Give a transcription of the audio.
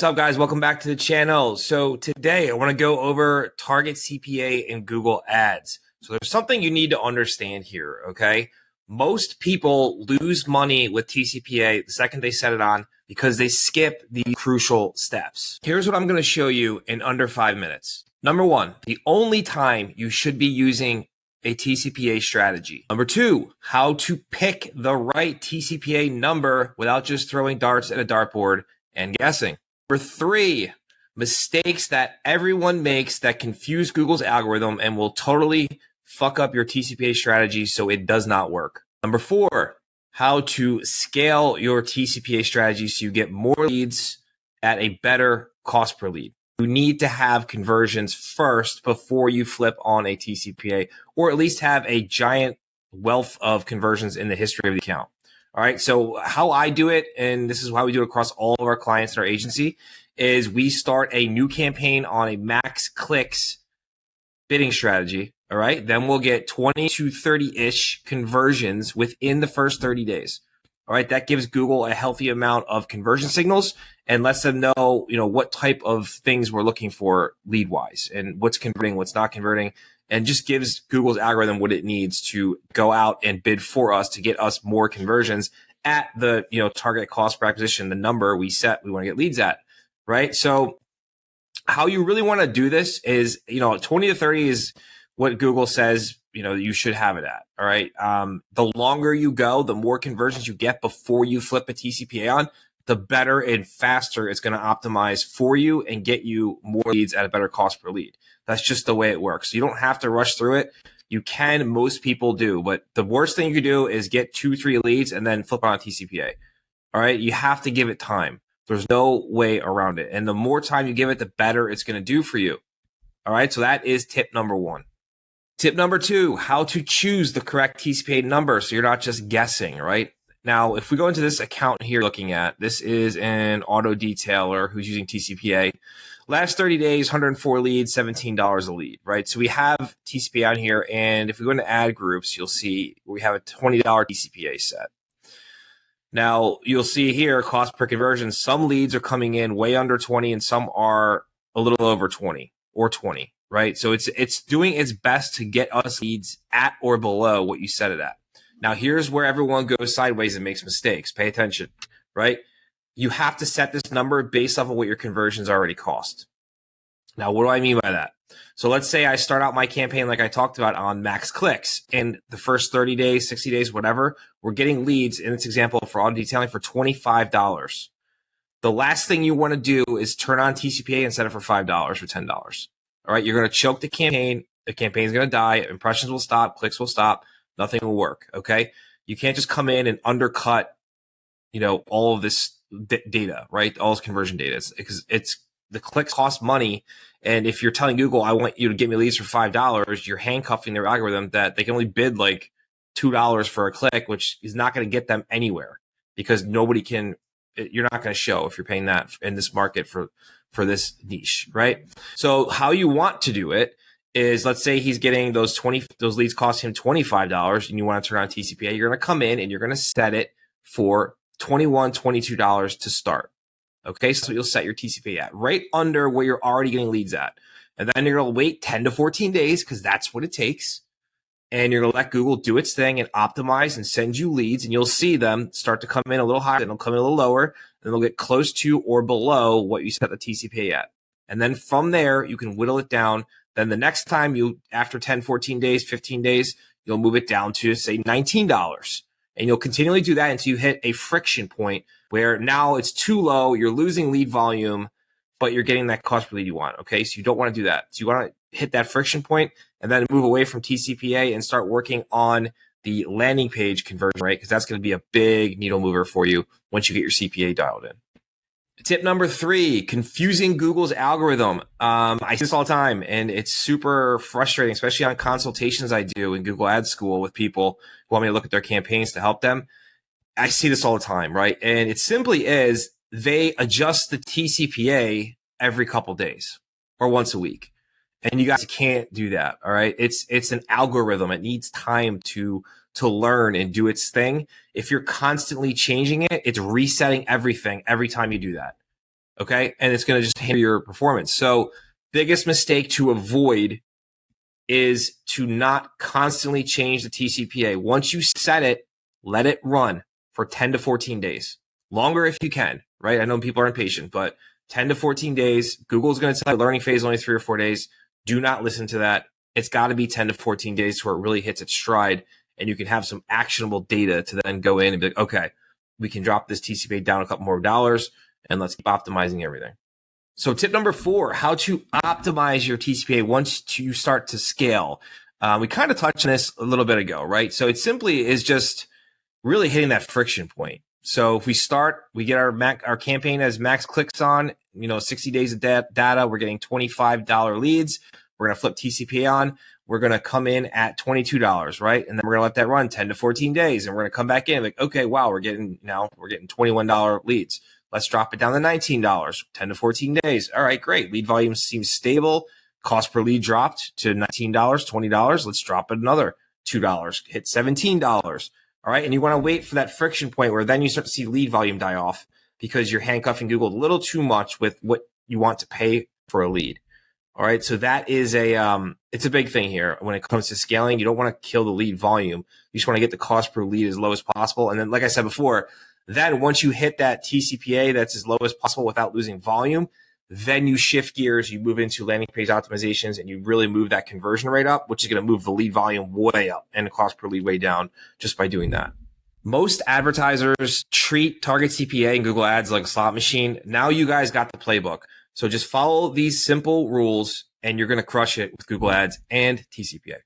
What's up, guys? Welcome back to the channel. So today I want to go over Target CPA and Google Ads. So there's something you need to understand here, okay? Most people lose money with TCPA the second they set it on because they skip the crucial steps. Here's what I'm going to show you in under 5 minutes. Number one, the only time you should be using a TCPA strategy. Number two, how to pick the right TCPA number without just throwing darts at a dartboard and guessing. Number three, mistakes that everyone makes that confuse Google's algorithm and will totally fuck up your TCPA strategy so it does not work. Number four, how to scale your TCPA strategy so you get more leads at a better cost per lead. You need to have conversions first before you flip on a TCPA, or at least have a giant wealth of conversions in the history of the account. All right. So how I do it, and this is how we do it across all of our clients in our agency, is we start a new campaign on a max clicks bidding strategy. All right. Then we'll get 20 to 30-ish conversions within the first 30 days. All right. That gives Google a healthy amount of conversion signals and lets them know, what type of things we're looking for lead wise and what's converting, what's not converting, and just gives Google's algorithm what it needs to go out and bid for us to get us more conversions at the, target cost per acquisition, the number we set, we want to get leads at. Right. So how you really want to do this is, 20 to 30 is what Google says, you should have it at. All right. The longer you go, the more conversions you get before you flip a TCPA on, the better and faster it's going to optimize for you and get you more leads at a better cost per lead. That's just the way it works. You don't have to rush through it. You can, most people do, but the worst thing you could do is get 2-3 leads and then flip on a TCPA. All right. You have to give it time. There's no way around it. And the more time you give it, the better it's going to do for you. All right. So that is tip number one. Tip number two, how to choose the correct TCPA number so you're not just guessing, right? Now, if we go into this account here looking at, this is an auto detailer who's using TCPA. Last 30 days, 104 leads, $17 a lead, right? So we have TCPA on here. And if we go into ad groups, you'll see we have a $20 TCPA set. Now, you'll see here, cost per conversion. Some leads are coming in way under 20 and some are a little over 20 or 20, right? So it's doing its best to get us leads at or below what you set it at. Now, here's where everyone goes sideways and makes mistakes. Pay attention, right? You have to set this number based off of what your conversions already cost. Now, what do I mean by that? So let's say I start out my campaign like I talked about on max clicks, and the first 30 days, 60 days, whatever, we're getting leads in this example for auto detailing for $25. The last thing you want to do is turn on TCPA and set it for $5 or $10. All right, you're going to choke the campaign. The campaign's going to die. Impressions will stop. Clicks will stop. Nothing will work. Okay, you can't just come in and undercut, all of this data, right? All this conversion data. It's the clicks cost money. And if you're telling Google, I want you to get me leads for $5, you're handcuffing their algorithm that they can only bid like $2 for a click, which is not going to get them anywhere because you're not going to show if you're paying that in this market for this niche, right? So how you want to do it is, let's say he's getting those leads cost him $25 and you want to turn on TCPA. You're going to come in and you're going to set it for $21, $22 to start. Okay, so you'll set your TCPA at right under where you're already getting leads at. And then you're going to wait 10 to 14 days because that's what it takes. And you're going to let Google do its thing and optimize and send you leads. And you'll see them start to come in a little higher, then they'll come in a little lower, and they'll get close to or below what you set the TCPA at. And then from there, you can whittle it down. Then the next time after 10, 14 days, 15 days, you'll move it down to, say, $19. And you'll continually do that until you hit a friction point where now it's too low, you're losing lead volume, but you're getting that cost per lead you want. Okay, so you don't want to do that. So you want to hit that friction point and then move away from TCPA and start working on the landing page conversion rate, because that's going to be a big needle mover for you once you get your CPA dialed in. Tip number three, confusing Google's algorithm. I see this all the time, and it's super frustrating, especially on consultations I do in Google Ad School with people who want me to look at their campaigns to help them. I see this all the time, right? And it simply is they adjust the TCPA every couple days or once a week. And you guys can't do that, all right? It's an algorithm. It needs time to learn and do its thing. If you're constantly changing it, it's resetting everything every time you do that. Okay. And it's going to just hinder your performance. So biggest mistake to avoid is to not constantly change the TCPA. Once you set it, let it run for 10 to 14 days. Longer if you can, right? I know people are impatient, but 10 to 14 days. Google's going to tell you learning phase only 3 or 4 days. Do not listen to that. It's got to be 10 to 14 days to where it really hits its stride and you can have some actionable data to then go in and be like, okay, we can drop this TCPA down a couple more dollars and let's keep optimizing everything. So tip number 4, how to optimize your TCPA once you start to scale. We kind of touched on this a little bit ago, right? So it simply is just really hitting that friction point. So if we start, we get our campaign as max clicks on, 60 days of data, we're getting $25 leads. We're going to flip TCPA on. We're going to come in at $22, right? And then we're going to let that run 10 to 14 days. And we're going to come back in like, okay, wow, we're getting $21 leads. Let's drop it down to $19, 10 to 14 days. All right, great. Lead volume seems stable. Cost per lead dropped to $19, $20. Let's drop it another $2, hit $17. All right. And you want to wait for that friction point where then you start to see lead volume die off because you're handcuffing Google a little too much with what you want to pay for a lead. All right. So that is it's a big thing here when it comes to scaling. You don't want to kill the lead volume. You just want to get the cost per lead as low as possible. And then, like I said before, then once you hit that TCPA that's as low as possible without losing volume, then you shift gears, you move into landing page optimizations, and you really move that conversion rate up, which is going to move the lead volume way up and the cost per lead way down just by doing that. Most advertisers treat Target CPA and Google Ads like a slot machine. Now you guys got the playbook. So just follow these simple rules and you're going to crush it with Google Ads and TCPA.